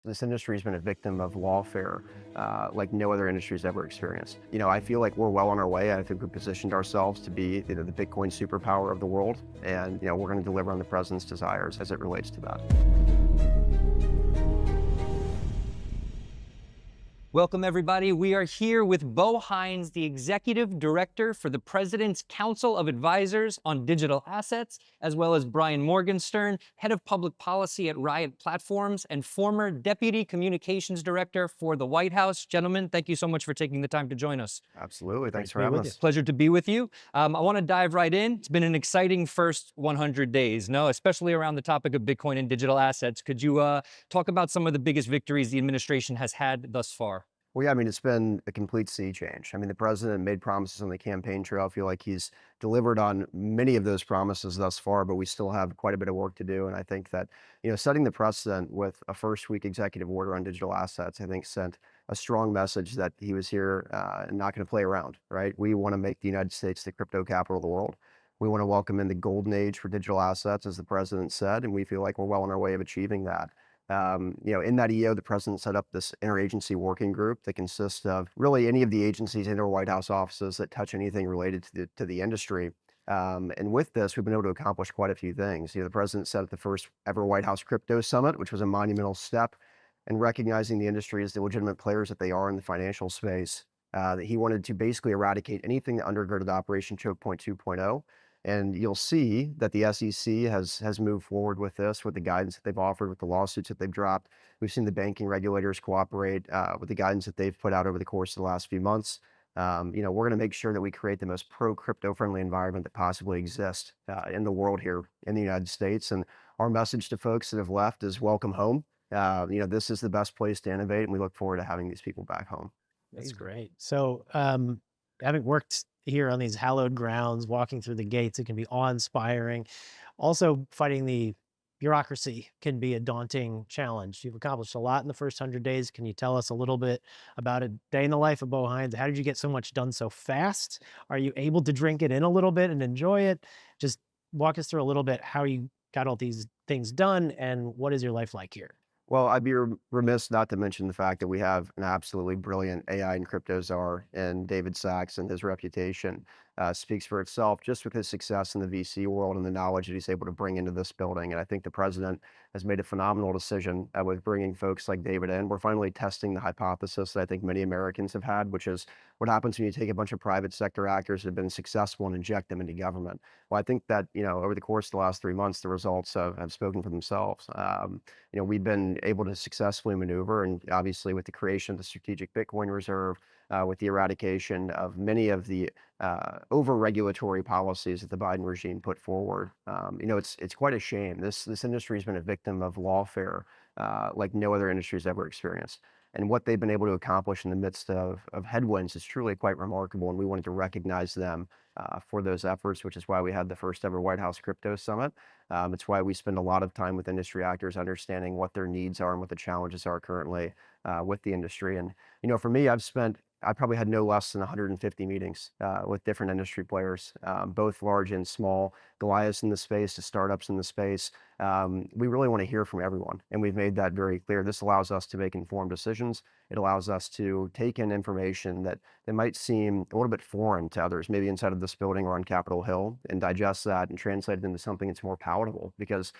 This industry has been a victim of lawfare like no other industry's ever experienced. I feel like we're well on our way. I think we positioned ourselves to be the Bitcoin superpower of the world, and we're going to deliver on the president's desires as it relates to that. Welcome, everybody. We are here with Bo Hines, the Executive Director for the President's Council of Advisors on Digital Assets, as well as Brian Morgenstern, Head of Public Policy at Riot Platforms and former Deputy Communications Director for the White House. Gentlemen, thank you so much for taking the time to join us. Absolutely. Thanks for having us. Pleasure to be with you. I want to dive right in. It's been an exciting first 100 days, especially around the topic of Bitcoin and digital assets. Could you talk about some of the biggest victories the administration has had thus far? Well, yeah, it's been a complete sea change. The president made promises on the campaign trail. I feel like he's delivered on many of those promises thus far, but we still have quite a bit of work to do. And I think that, setting the precedent with a first week executive order on digital assets, I think sent a strong message that he was here and not going to play around, right? We want to make the United States the crypto capital of the world. We want to welcome in the golden age for digital assets, as the president said, and we feel like we're well on our way of achieving that. In that EO, the president set up this interagency working group that consists of really any of the agencies in our White House offices that touch anything related to the industry. And with this, we've been able to accomplish quite a few things. The president set up the first ever White House Crypto Summit, which was a monumental step in recognizing the industry as the legitimate players that they are in the financial space. That he wanted to basically eradicate anything that undergirded Operation Choke Point 2.0. And you'll see that the SEC has moved forward with this, with the guidance that they've offered, with the lawsuits that they've dropped. We've seen the banking regulators cooperate with the guidance that they've put out over the course of the last few months. We're going to make sure that we create the most pro-crypto friendly environment that possibly exists in the world here in the United States. And our message to folks that have left is welcome home. This is the best place to innovate, and we look forward to having these people back home. That's great. So, having worked here on these hallowed grounds, walking through the gates, it can be awe-inspiring. Also, fighting the bureaucracy can be a daunting challenge. You've accomplished a lot in the first 100 days. Can you tell us a little bit about a day in the life of Bo Hines? How did you get so much done so fast? Are you able to drink it in a little bit and enjoy it? Just walk us through a little bit how you got all these things done, and what is your life like here? Well, I'd be remiss not to mention the fact that we have an absolutely brilliant AI and crypto czar in David Sachs, and his reputation speaks for itself just with his success in the VC world and the knowledge that he's able to bring into this building. And I think the president has made a phenomenal decision with bringing folks like David in. We're finally testing the hypothesis that I think many Americans have had, which is what happens when you take a bunch of private sector actors that have been successful and inject them into government. Well, I think that, over the course of the last 3 months, the results have spoken for themselves. We've been able to successfully maneuver, and obviously with the creation of the Strategic Bitcoin Reserve, with the eradication of many of the over-regulatory policies that the Biden regime put forward. It's quite a shame. This industry has been a victim of lawfare like no other industry has ever experienced. And what they've been able to accomplish in the midst of headwinds is truly quite remarkable, and we wanted to recognize them for those efforts, which is why we had the first ever White House Crypto Summit. It's why we spend a lot of time with industry actors understanding what their needs are and what the challenges are currently with the industry. And, for me, I probably had no less than 150 meetings with different industry players, both large and small, Goliaths in the space to startups in the space. We really want to hear from everyone, and we've made that very clear. This allows us to make informed decisions. It allows us to take in information that might seem a little bit foreign to others, maybe inside of this building or on Capitol Hill, and digest that and translate it into something that's more palatable. Because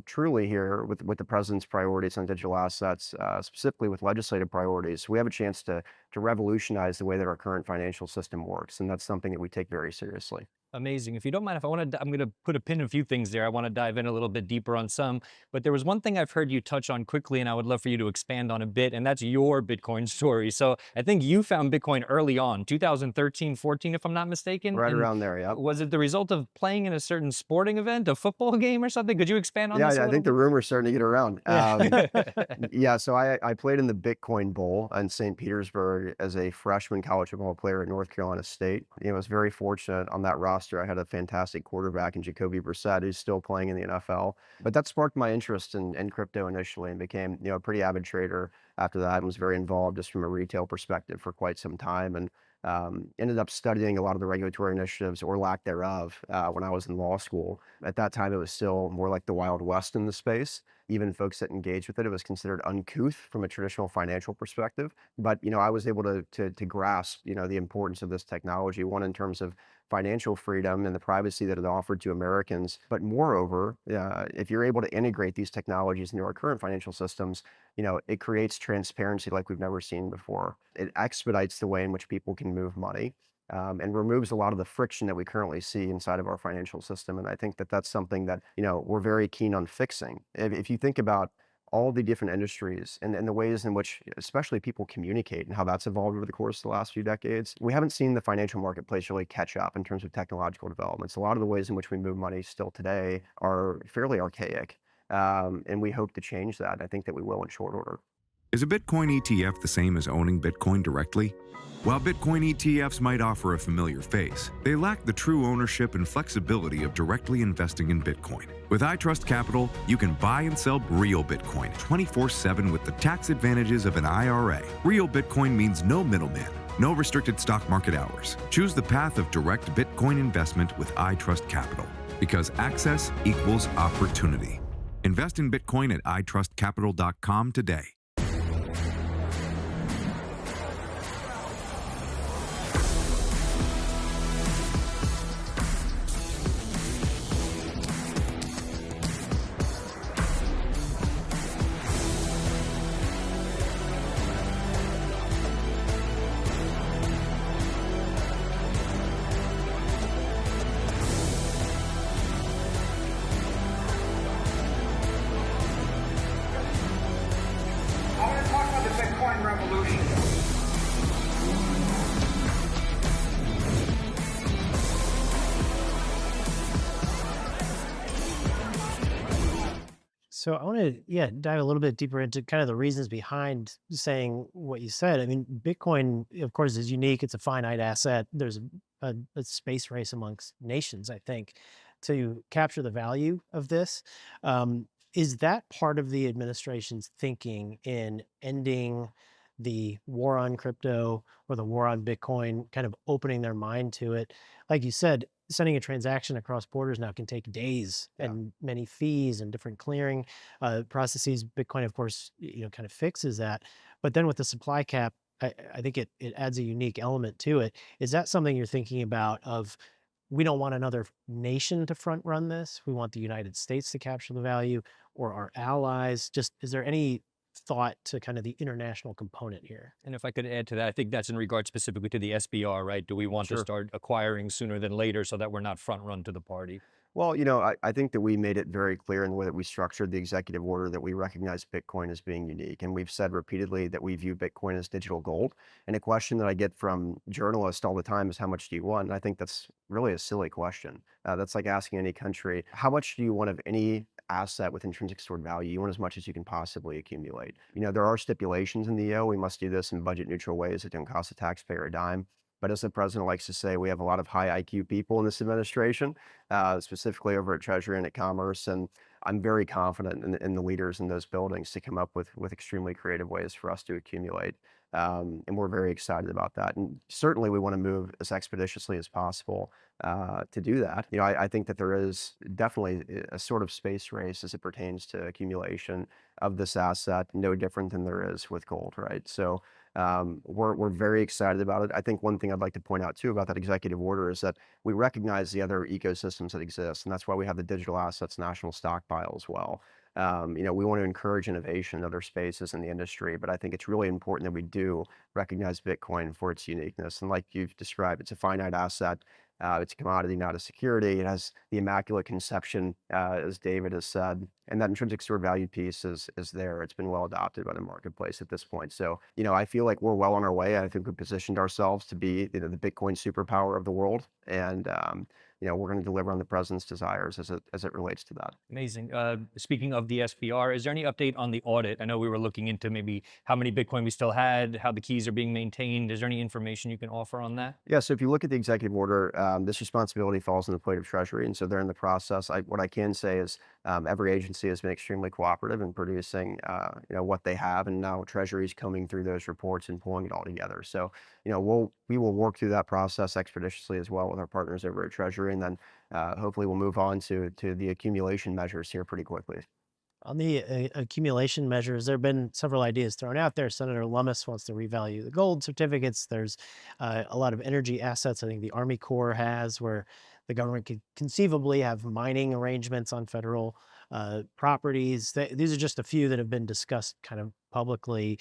truly here with the president's priorities on digital assets, specifically with legislative priorities, we have a chance to revolutionize the way that our current financial system works. And that's something that we take very seriously. Amazing. If you don't mind, I'm going to put a pin in a few things there. I want to dive in a little bit deeper on some, but there was one thing I've heard you touch on quickly, and I would love for you to expand on a bit, and that's your Bitcoin story. So I think you found Bitcoin early on, 2013, 14, if I'm not mistaken. Right around there, yeah. Was it the result of playing in a certain sporting event, a football game or something? Could you expand on this? Yeah, I think the rumor's starting to get around. Yeah, so I played in the Bitcoin Bowl in St. Petersburg as a freshman college football player at North Carolina State. I was very fortunate on that roster. I had a fantastic quarterback in Jacoby Brissett, who's still playing in the NFL. But that sparked my interest in crypto initially, and became a pretty avid trader after that, and was very involved just from a retail perspective for quite some time. And Ended up studying a lot of the regulatory initiatives or lack thereof when I was in law school. At that time, it was still more like the Wild West in the space. Even folks that engaged with it, it was considered uncouth from a traditional financial perspective. But I was able to grasp the importance of this technology. One, in terms of financial freedom and the privacy that it offered to Americans. But moreover, if you're able to integrate these technologies into our current financial systems, it creates transparency like we've never seen before. It expedites the way in which people can move money. And removes a lot of the friction that we currently see inside of our financial system. And I think that that's something that, we're very keen on fixing. If you think about all the different industries and the ways in which especially people communicate and how that's evolved over the course of the last few decades, we haven't seen the financial marketplace really catch up in terms of technological developments. A lot of the ways in which we move money still today are fairly archaic. And we hope to change that. I think that we will in short order. Is a Bitcoin ETF the same as owning Bitcoin directly? While Bitcoin ETFs might offer a familiar face, they lack the true ownership and flexibility of directly investing in Bitcoin. With iTrust Capital, you can buy and sell real Bitcoin 24/7 with the tax advantages of an IRA. Real Bitcoin means no middleman, no restricted stock market hours. Choose the path of direct Bitcoin investment with iTrust Capital, because access equals opportunity. Invest in Bitcoin at itrustcapital.com today. So I want to, dive a little bit deeper into kind of the reasons behind saying what you said. I mean, Bitcoin, of course, is unique. It's a finite asset. There's a space race amongst nations, I think, to capture the value of this. Is that part of the administration's thinking in ending the war on crypto or the war on Bitcoin, kind of opening their mind to it? Like you said, sending a transaction across borders now can take days and many fees and different clearing processes. Bitcoin, of course, kind of fixes that. But then with the supply cap, I think it adds a unique element to it. Is that something you're thinking about of, we don't want another nation to front run this. We want the United States to capture the value, or our allies? Just, is there any thought to kind of the international component here? And if I could add to that, I think that's in regard specifically to the SBR, right? Do we want to start acquiring sooner than later so that we're not front run to the party? Well, I think that we made it very clear in the way that we structured the executive order that we recognize Bitcoin as being unique. And we've said repeatedly that we view Bitcoin as digital gold. And a question that I get from journalists all the time is, how much do you want? And I think that's really a silly question. That's like asking any country, how much do you want of any asset with intrinsic stored value? You want as much as you can possibly accumulate. There are stipulations in the EO. We must do this in budget neutral ways that don't cost the taxpayer a dime. But as the president likes to say, we have a lot of high IQ people in this administration, specifically over at Treasury and at Commerce. And I'm very confident in the leaders in those buildings to come up with extremely creative ways for us to accumulate. And we're very excited about that. And certainly we want to move as expeditiously as possible to do that. I think that there is definitely a sort of space race as it pertains to accumulation of this asset, no different than there is with gold, right? So we're very excited about it. I think one thing I'd like to point out too about that executive order is that we recognize the other ecosystems that exist, and that's why we have the digital assets national stockpile as well. We want to encourage innovation in other spaces in the industry, but I think it's really important that we do recognize Bitcoin for its uniqueness. And like you've described, it's a finite asset. It's a commodity, not a security. It has the immaculate conception, as David has said, and that intrinsic stored value piece is there. It's been well adopted by the marketplace at this point. So, I feel like we're well on our way. I think we positioned ourselves to be the Bitcoin superpower of the world, and we're going to deliver on the president's desires as it relates to that. Amazing. Speaking of the SBR, is there any update on the audit? I know we were looking into maybe how many Bitcoin we still had, how the keys are being maintained. Is there any information you can offer on that? Yeah, so if you look at the executive order, this responsibility falls on the plate of Treasury, and so they're in the process. What I can say is Every agency has been extremely cooperative in producing, what they have, and now Treasury is combing through those reports and pulling it all together. So, we will work through that process expeditiously as well with our partners over at Treasury, and then hopefully we'll move on to the accumulation measures here pretty quickly. On the accumulation measures, there have been several ideas thrown out there. Senator Lummis wants to revalue the gold certificates. There's a lot of energy assets I think the Army Corps has, where the government could conceivably have mining arrangements on federal properties. These are just a few that have been discussed kind of publicly.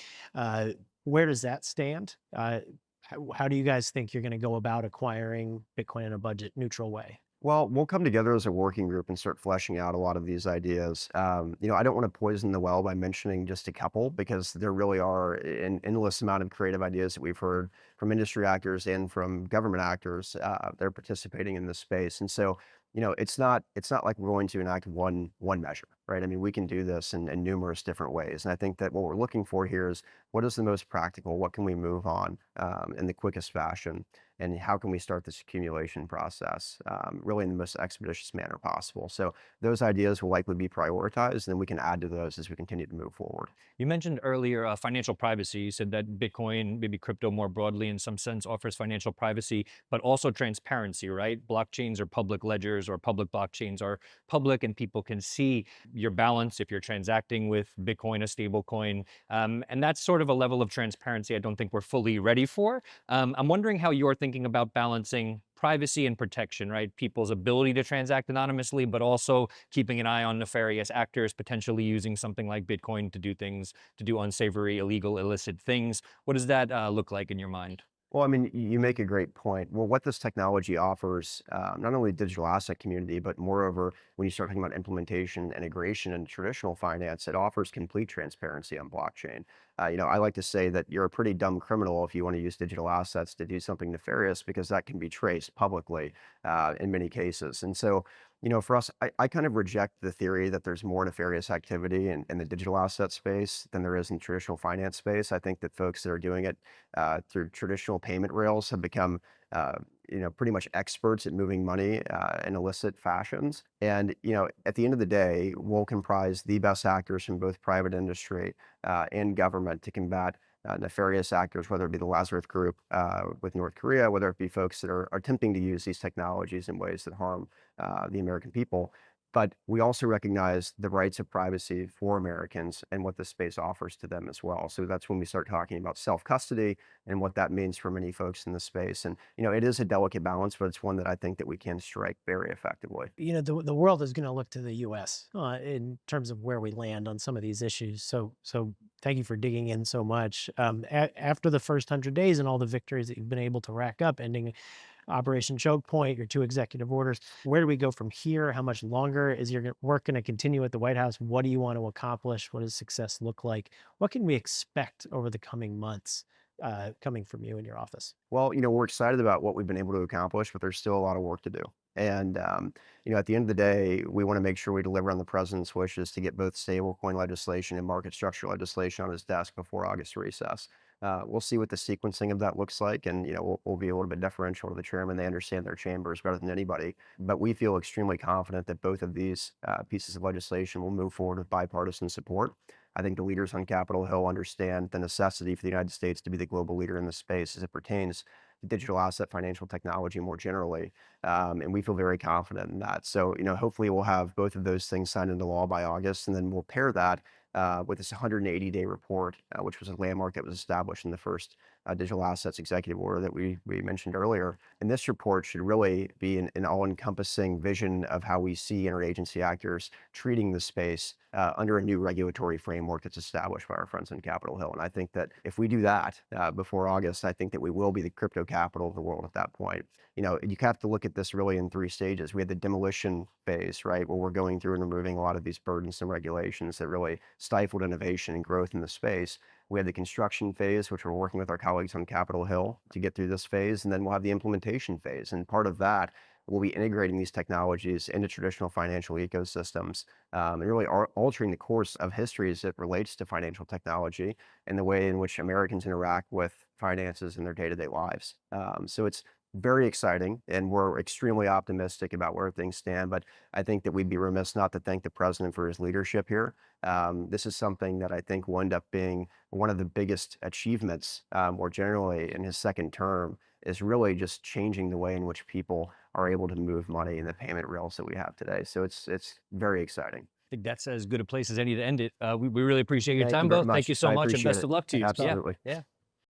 Where does that stand? How do you guys think you're going to go about acquiring Bitcoin in a budget neutral way? Well, we'll come together as a working group and start fleshing out a lot of these ideas. I don't want to poison the well by mentioning just a couple because there really are an endless amount of creative ideas that we've heard from industry actors and from government actors that are participating in this space. And so, it's not like we're going to enact one measure, right? I mean, we can do this in numerous different ways. And I think that what we're looking for here is what is the most practical? What can we move on in the quickest fashion? And how can we start this accumulation process really in the most expeditious manner possible? So those ideas will likely be prioritized, and then we can add to those as we continue to move forward. You mentioned earlier financial privacy. You said that Bitcoin, maybe crypto more broadly in some sense, offers financial privacy, but also transparency, right? Blockchains or public ledgers or public blockchains are public and people can see your balance if you're transacting with Bitcoin, a stable coin. And that's sort of a level of transparency I don't think we're fully ready for. I'm wondering how you're thinking about balancing privacy and protection, right? People's ability to transact anonymously, but also keeping an eye on nefarious actors potentially using something like Bitcoin to do things, to do unsavory, illegal, illicit things. What does that look like in your mind? Well, I mean, you make a great point. Well, what this technology offers, not only the digital asset community, but moreover, when you start talking about implementation, integration, and traditional finance, it offers complete transparency on blockchain. I like to say that you're a pretty dumb criminal if you want to use digital assets to do something nefarious, because that can be traced publicly in many cases. And so, for us, I kind of reject the theory that there's more nefarious activity in the digital asset space than there is in traditional finance space. I think that folks that are doing it through traditional payment rails have become, pretty much experts at moving money in illicit fashions. And, at the end of the day, we'll comprise the best actors from both private industry and government to combat nefarious actors, whether it be the Lazarus Group with North Korea, whether it be folks that are attempting to use these technologies in ways that harm the American people. But we also recognize the rights of privacy for Americans and what this space offers to them as well. So that's when we start talking about self-custody and what that means for many folks in the space. And, it is a delicate balance, but it's one that I think that we can strike very effectively. The world is going to look to the U.S. In terms of where we land on some of these issues. So thank you for digging in so much. After the first 100 days and all the victories that you've been able to rack up, ending Operation Choke Point, your 2 executive orders, where do we go from here? How much longer is your work going to continue at the White House? What do you want to accomplish? What does success look like? What can we expect over the coming months coming from you in your office? Well, we're excited about what we've been able to accomplish, but there's still a lot of work to do. And, at the end of the day, we want to make sure we deliver on the president's wishes to get both stablecoin legislation and market structure legislation on his desk before August recess. We'll see what the sequencing of that looks like, and we'll be a little bit deferential to the chairman. They understand their chambers better than anybody, but we feel extremely confident that both of these pieces of legislation will move forward with bipartisan support. I think the leaders on Capitol Hill understand the necessity for the United States to be the global leader in this space as it pertains to digital asset financial technology more generally, and we feel very confident in that. So, hopefully we'll have both of those things signed into law by August, and then we'll pair that with this 180-day report, which was a landmark that was established in the first digital assets executive order that we mentioned earlier. And this report should really be an all-encompassing vision of how we see interagency actors treating the space under a new regulatory framework that's established by our friends on Capitol Hill. And I think that if we do that before August, I think that we will be the crypto capital of the world at that point. You have to look at this really in 3 stages. We had the demolition phase, right, where we're going through and removing a lot of these burdensome regulations that really stifled innovation and growth in the space. We had the construction phase, which we're working with our colleagues on Capitol Hill to get through this phase. And then we'll have the implementation phase. And part of that will be integrating these technologies into traditional financial ecosystems and really altering the course of history as it relates to financial technology and the way in which Americans interact with finances in their day-to-day lives. So it's very exciting, and we're extremely optimistic about where things stand. But I think that we'd be remiss not to thank the president for his leadership here. This is something that I think will end up being one of the biggest achievements, more generally in his second term, is really just changing the way in which people are able to move money in the payment rails that we have today. So it's very exciting. I think that's as good a place as any to end it. We really appreciate your Thank you time, very both. Thank much. you so I much, and appreciate best it. of luck to you. Absolutely. Yeah.